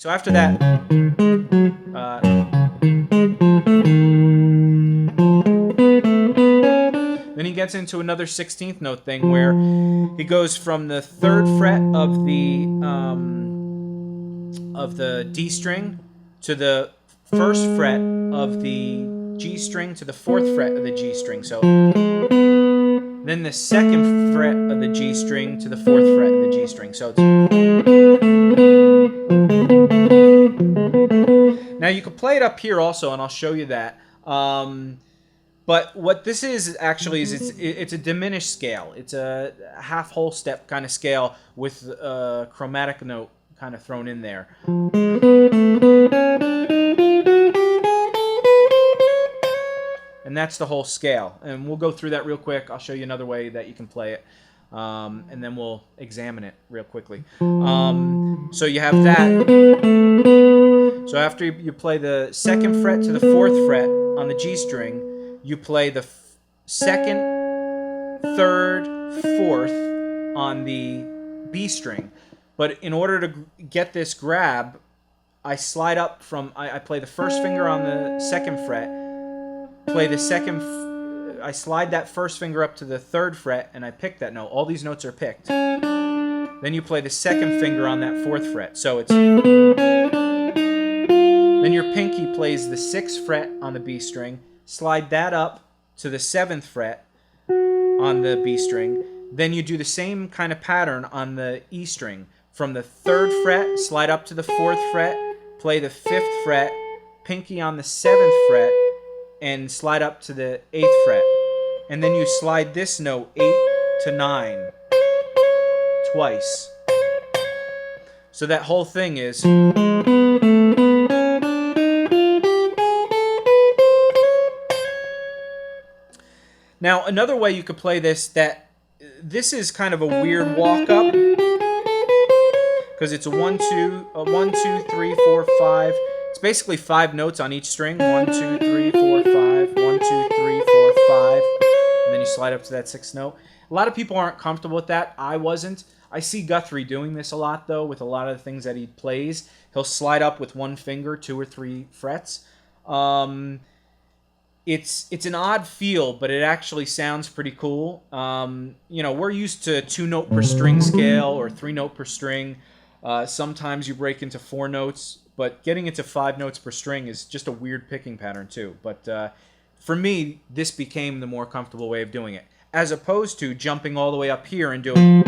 So after that, then he gets into another 16th note thing where he goes from the 3rd fret of the D string to the 1st fret of the G string to the 4th fret of the G string. So then the 2nd fret of the G string to the 4th fret of the G string. So it's... Now you can play it up here also, and I'll show you that. But what this is actually is it's a diminished scale. It's a half whole step kind of scale with a chromatic note kind of thrown in there. And that's the whole scale. And we'll go through that real quick. I'll show you another way that you can play it. And then we'll examine it real quickly. So you have that. So after you play the 2nd fret to the 4th fret on the G string, you play the 2nd, 3rd, 4th on the B string. But in order to get this grab, I slide up from... I play the 1st finger on the 2nd fret, play the 2nd... I slide that 1st finger up to the 3rd fret, and I pick that note. All these notes are picked. Then you play the 2nd finger on that 4th fret. So it's... Then your pinky plays the 6th fret on the B string, slide that up to the 7th fret on the B string. Then you do the same kind of pattern on the E string. From the 3rd fret, slide up to the 4th fret, play the 5th fret, pinky on the 7th fret, and slide up to the 8th fret. And then you slide this note 8 to 9 twice. So that whole thing is... Now, another way you could play this, this is kind of a weird walk-up, because it's a 1, 2, 3, 4, 5. It's basically 5 notes on each string. 1, 2, 3, 4, 5. 1, 2, 3, 4, 5. And then you slide up to that 6th note. A lot of people aren't comfortable with that. I wasn't. I see Guthrie doing this a lot, though, with a lot of the things that he plays. He'll slide up with one finger, 2 or 3 frets. It's an odd feel, but it actually sounds pretty cool. You know, we're used to 2-note per string scale or 3-note per string. Sometimes you break into 4 notes, but getting into 5 notes per string is just a weird picking pattern too. But for me, this became the more comfortable way of doing it, as opposed to jumping all the way up here and doing...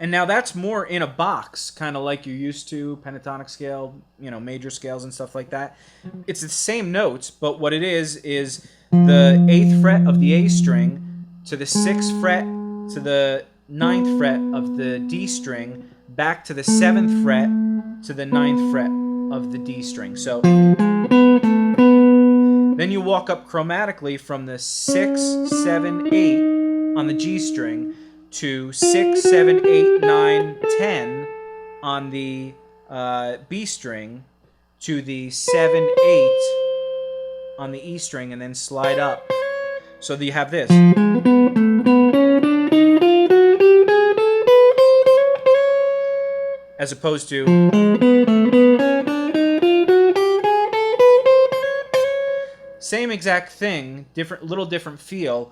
And now that's more in a box, kind of like you're used to, pentatonic scale, you know, major scales and stuff like that. It's the same notes, but what it is the 8th fret of the A string to the 6th fret to the 9th fret of the D string, back to the 7th fret to the 9th fret of the D string. So then you walk up chromatically from the 6, 7, 8 on the G string to 6, 7, 8, 9, 10 on the B string to the 7, 8 on the E string, and then slide up. So that you have this. As opposed to... Same exact thing, little different feel.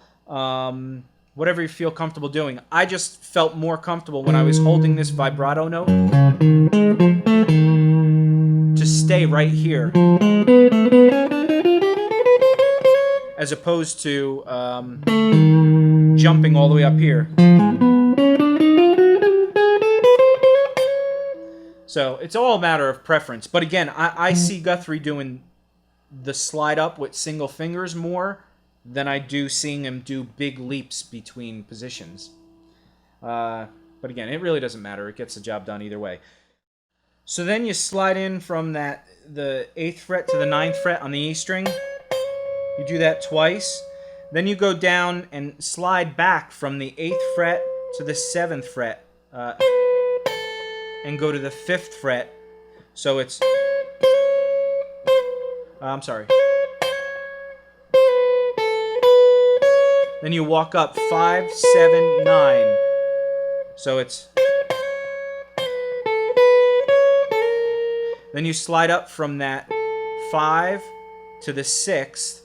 Whatever you feel comfortable doing. I just felt more comfortable when I was holding this vibrato note to stay right here, as opposed to jumping all the way up here. So it's all a matter of preference. But again, I see Guthrie doing the slide up with single fingers more than I do seeing him do big leaps between positions. But again, it really doesn't matter. It gets the job done either way. So then you slide in from the 8th fret to the 9th fret on the E string. You do that twice. Then you go down and slide back from the 8th fret to the 7th fret and go to the 5th fret. So it's... I'm sorry. Then you walk up 5, 7, 9. So it's... Then you slide up from that 5 to the 6th,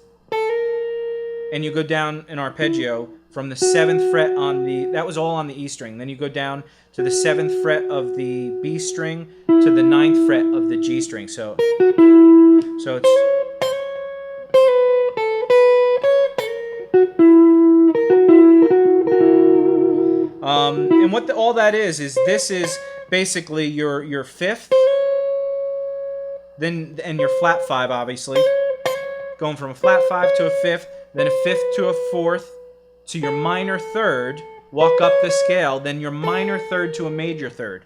and you go down an arpeggio from the 7th fret on the... That was all on the E string. Then you go down to the 7th fret of the B string to the 9th fret of the G string. So it's... And what all that is this is basically your 5th, then and your flat 5, obviously, going from a flat 5 to a 5th, then a 5th to a 4th to your minor 3rd, walk up the scale, then your minor 3rd to a major 3rd.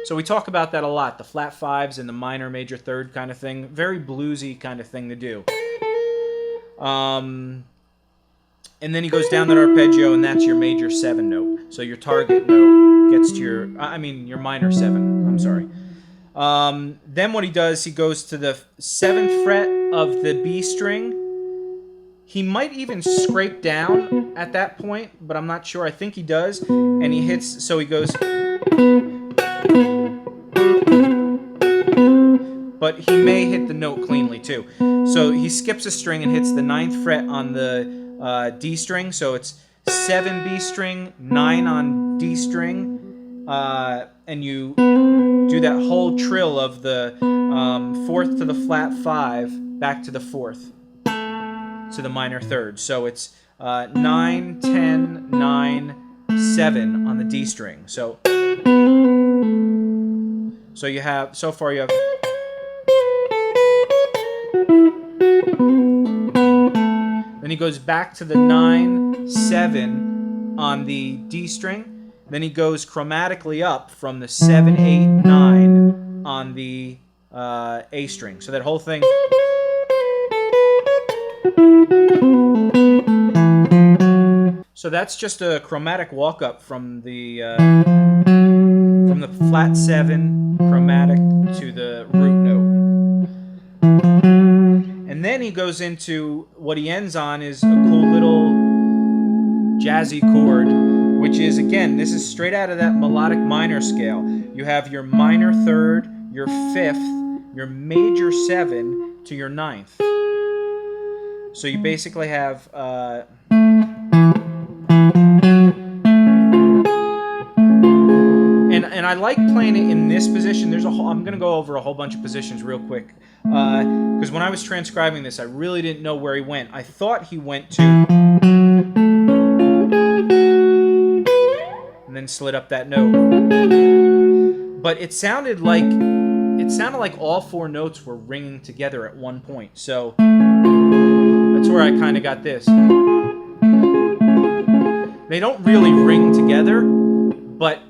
So we talk about that a lot, the flat 5s and the minor major 3rd kind of thing. Very bluesy kind of thing to do. And then he goes down that arpeggio, and that's your major 7 note. So your target note gets to your minor 7. I'm sorry. Then what he does, he goes to the 7th fret of the B string. He might even scrape down at that point, but I'm not sure. I think he does. And he hits, so he goes... But he may hit the note cleanly too. So he skips a string and hits the 9th fret on the D string. So it's 7 B string, 9 on D string, and you do that whole trill of the 4th to the flat 5 back to the 4th to the minor 3rd. So it's 9, 10, 9, 7 on the D string. So you have, so far you have... Then he goes back to the 9, 7 on the D string. Then he goes chromatically up from the 7, 8, 9 on the A string. So that whole thing... So that's just a chromatic walk up from the flat 7 chromatic to the root note. And then he goes into what he ends on is a cool little jazzy chord, which is, again, this is straight out of that melodic minor scale. You have your minor 3rd, your 5th, your major 7 to your 9th. So you basically have... And I like playing it in this position. I'm going to go over a whole bunch of positions real quick. Because when I was transcribing this, I really didn't know where he went. I thought he went to... And then slid up that note. But it sounded like all 4 notes were ringing together at one point. So that's where I kind of got this. They don't really ring together, but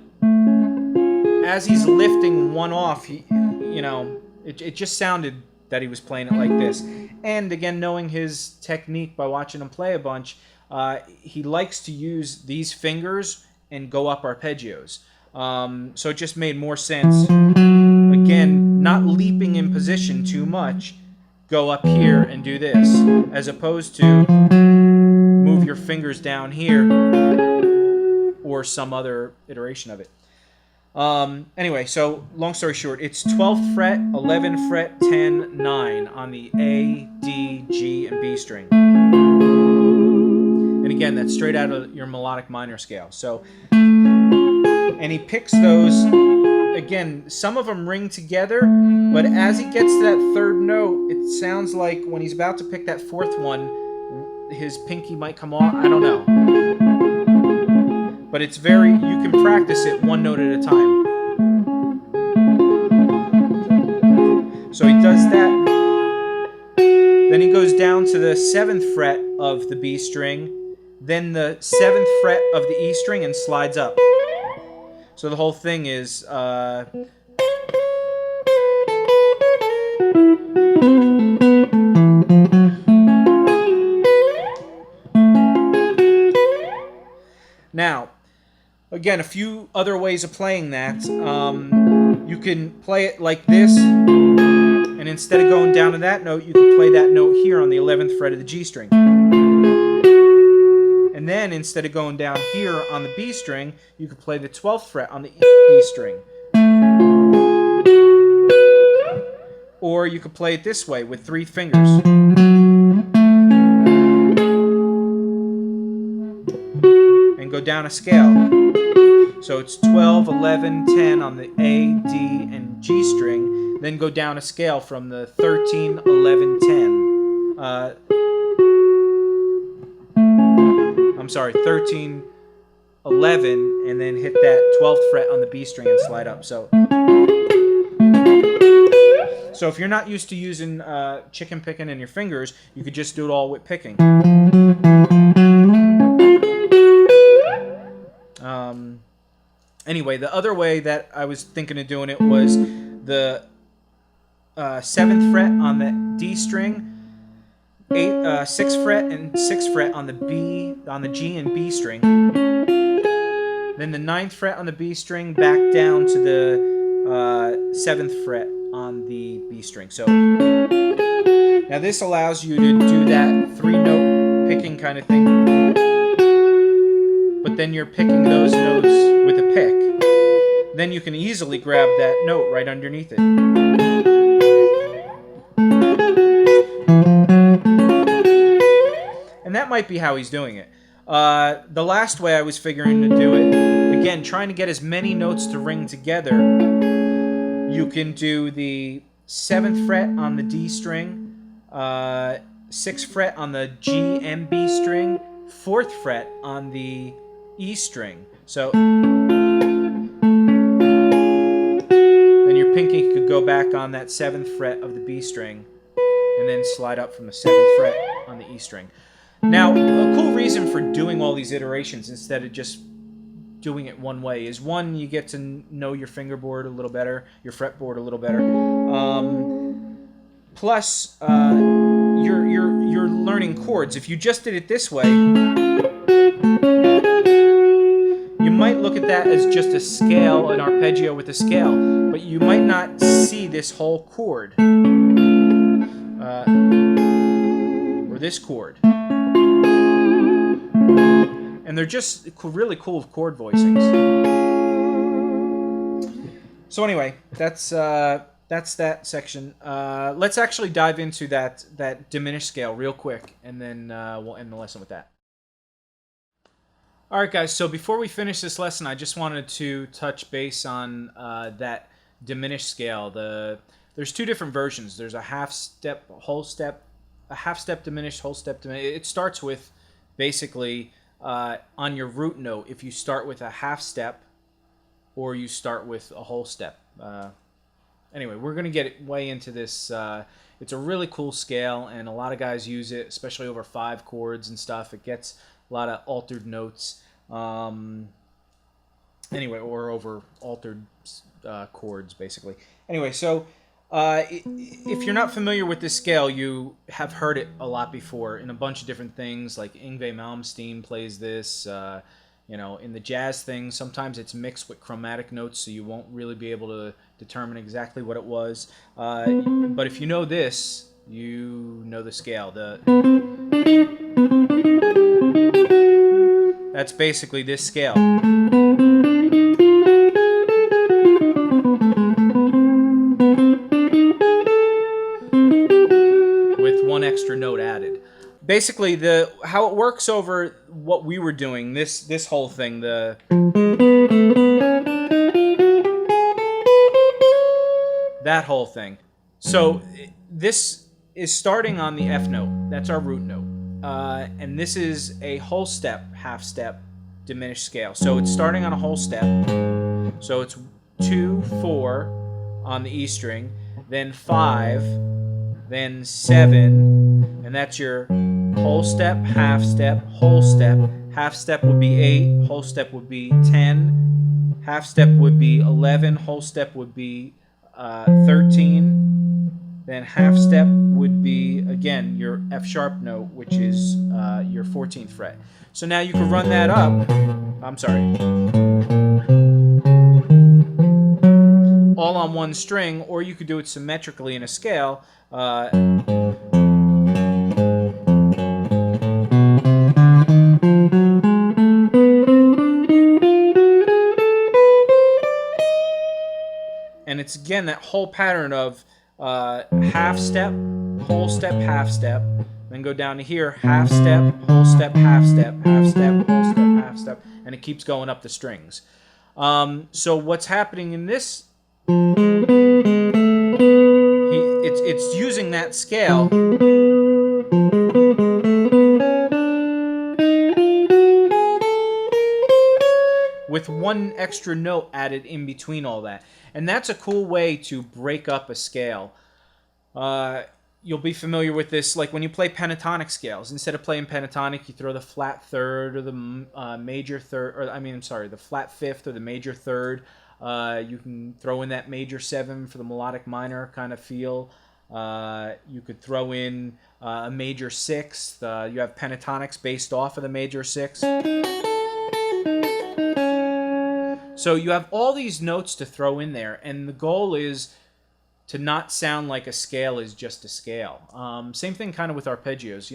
as he's lifting one off, it just sounded that he was playing it like this. And again, knowing his technique by watching him play a bunch, he likes to use these fingers and go up arpeggios. So it just made more sense. Again, not leaping in position too much, go up here and do this, as opposed to move your fingers down here or some other iteration of it. Anyway, so long story short, it's 12th fret, 11th fret, 10, 9 on the A, D, G, and B string. And again, that's straight out of your melodic minor scale. So, and he picks those, again, some of them ring together, but as he gets to that 3rd note, it sounds like when he's about to pick that 4th one, his pinky might come off. I don't know. But it's very, you can practice it one note at a time. So he does that. Then he goes down to the 7th fret of the B string, then the 7th fret of the E string, and slides up. So the whole thing is... Now, again, a few other ways of playing that. You can play it like this, and instead of going down to that note, you can play that note here on the 11th fret of the G string. And then instead of going down here on the B string, you could play the 12th fret on the B string. Or you could play it this way with 3 fingers. And go down a scale. So it's 12, 11, 10 on the A, D, and G string. Then go down a scale from the 13, 11, 10. I'm sorry, 13, 11, and then hit that 12th fret on the B string and slide up. So if you're not used to using chicken picking in your fingers, you could just do it all with picking. Anyway, the other way that I was thinking of doing it was the 7th fret on the D string, 6th fret and 6th fret on the G and B string, then the 9th fret on the B string back down to the 7th fret on the B string. So now this allows you to do that 3-note picking kind of thing, but then you're picking those notes with a pick. Then you can easily grab that note right underneath it. And that might be how he's doing it. The last way I was figuring to do it, again, trying to get as many notes to ring together, you can do the 7th fret on the D string, 6th fret on the G and B string, 4th fret on the E string. So then your pinky could go back on that 7th fret of the B string and then slide up from the 7th fret on the E string. Now, a cool reason for doing all these iterations instead of just doing it one way is, one, you get to know your fingerboard a little better, your fretboard a little better. Plus, you're learning chords. If you just did it this way, you might look at that as just a scale, an arpeggio with a scale, but you might not see this whole chord, or this chord. And they're just really cool chord voicings. So anyway, that's that section. Let's actually dive into that diminished scale real quick, and then we'll end the lesson with that. All right, guys. So before we finish this lesson, I just wanted to touch base on that diminished scale. There's 2 different versions. There's a half step, whole step, a half step diminished, whole step diminished. It starts with basically on your root note, if you start with a half step or you start with a whole step. Anyway, we're going to get way into this. It's a really cool scale, and a lot of guys use it, especially over 5 chords and stuff. It gets a lot of altered notes. Anyway, or over altered chords, basically. Anyway, so if you're not familiar with this scale, you have heard it a lot before in a bunch of different things, like Yngwie Malmsteen plays this. You know, in the jazz thing, sometimes it's mixed with chromatic notes, so you won't really be able to determine exactly what it was. But if you know this, you know the scale. That's basically this scale. With 1 extra note added. Basically, how it works over what we were doing, this whole thing, that whole thing. So this is starting on the F note. That's our root note. And this is a whole step, half step, diminished scale. So it's starting on a whole step. So it's 2, 4 on the E string, then 5, then 7, and that's your whole step, half step, whole step. Half step would be 8, whole step would be 10, half step would be 11, whole step would be 13, then half step would be, again, your F sharp note, which is your 14th fret. So now you can run that up, all on 1 string, or you could do it symmetrically in a scale. it's again that whole pattern of half step, whole step, half step, then go down to here, half step, whole step, half step, half step, whole step, half step, and it keeps going up the strings. So what's happening in this? It's using that scale with one extra note added in between all that. And that's a cool way to break up a scale. You'll be familiar with this, like when you play pentatonic scales. Instead of playing pentatonic, you throw the flat third or the major third, or the flat fifth or the major third. You can throw in that major seven for the melodic minor kind of feel. You could throw in a major sixth. You have pentatonics based off of the major sixth. So you have all these notes to throw in there, and the goal is to not sound like a scale is just a scale. Same thing kind of with arpeggios.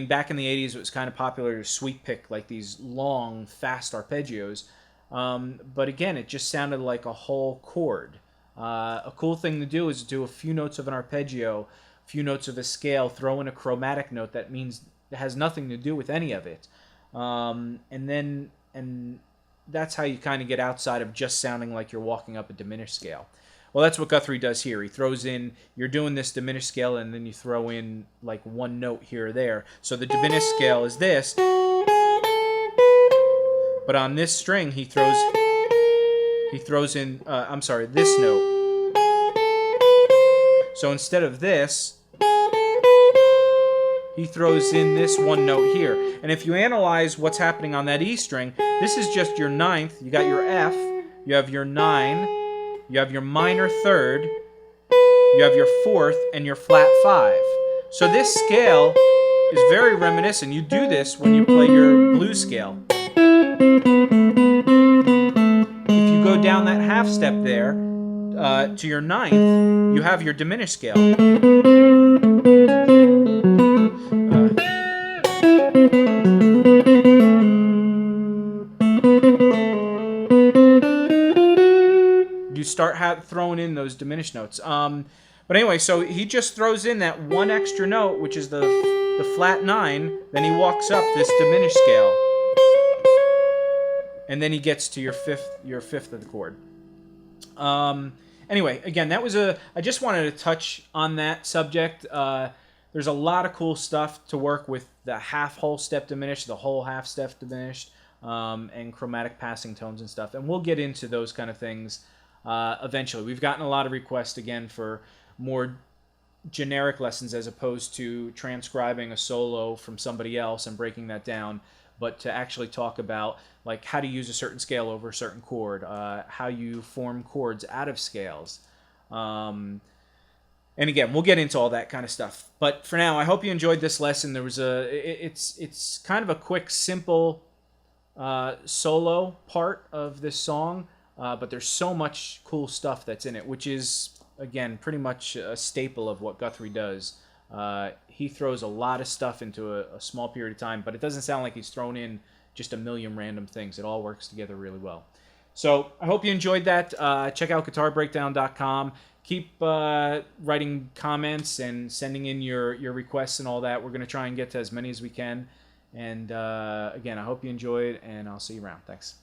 Back in the 80s it was kind of popular to sweep pick like these long, fast arpeggios. But again, it just sounded like a whole chord. A cool thing to do is do a few notes of an arpeggio, a few notes of a scale, throw in a chromatic note that has nothing to do with any of it. And that's how you kind of get outside of just sounding like you're walking up a diminished scale. Well, that's what Guthrie does here. He throws in, you're doing this diminished scale, and then you throw in like one note here or there. So the diminished scale is this, but on this string he throws in, this note. So instead of this, he throws in this one note here. And if you analyze what's happening on that E string, this is just your ninth. You got your F, you have your 9, you have your minor third, you have your fourth, and your flat 5. So this scale is very reminiscent. You do this when you play your blues scale. If you go down that half step there to your ninth, you have your diminished scale. You start throwing in those diminished notes. But anyway, so he just throws in that one extra note, which is the flat 9. Then he walks up this diminished scale, and then he gets to your fifth of the chord. Anyway, again, I just wanted to touch on that subject. There's a lot of cool stuff to work with the whole step diminished, the whole half step diminished, and chromatic passing tones and stuff. And we'll get into those kind of things eventually. We've gotten a lot of requests again for more generic lessons as opposed to transcribing a solo from somebody else and breaking that down, but to actually talk about like how to use a certain scale over a certain chord, how you form chords out of scales. And again, we'll get into all that kind of stuff. But for now, I hope you enjoyed this lesson. It's kind of a quick, simple solo part of this song, but there's so much cool stuff that's in it, which is, again, pretty much a staple of what Guthrie does. He throws a lot of stuff into a small period of time, but it doesn't sound like he's thrown in just a million random things. It all works together really well. So I hope you enjoyed that. Check out guitarbreakdown.com. Keep writing comments and sending in your requests and all that. We're going to try and get to as many as we can. And again, I hope you enjoyed, and I'll see you around. Thanks.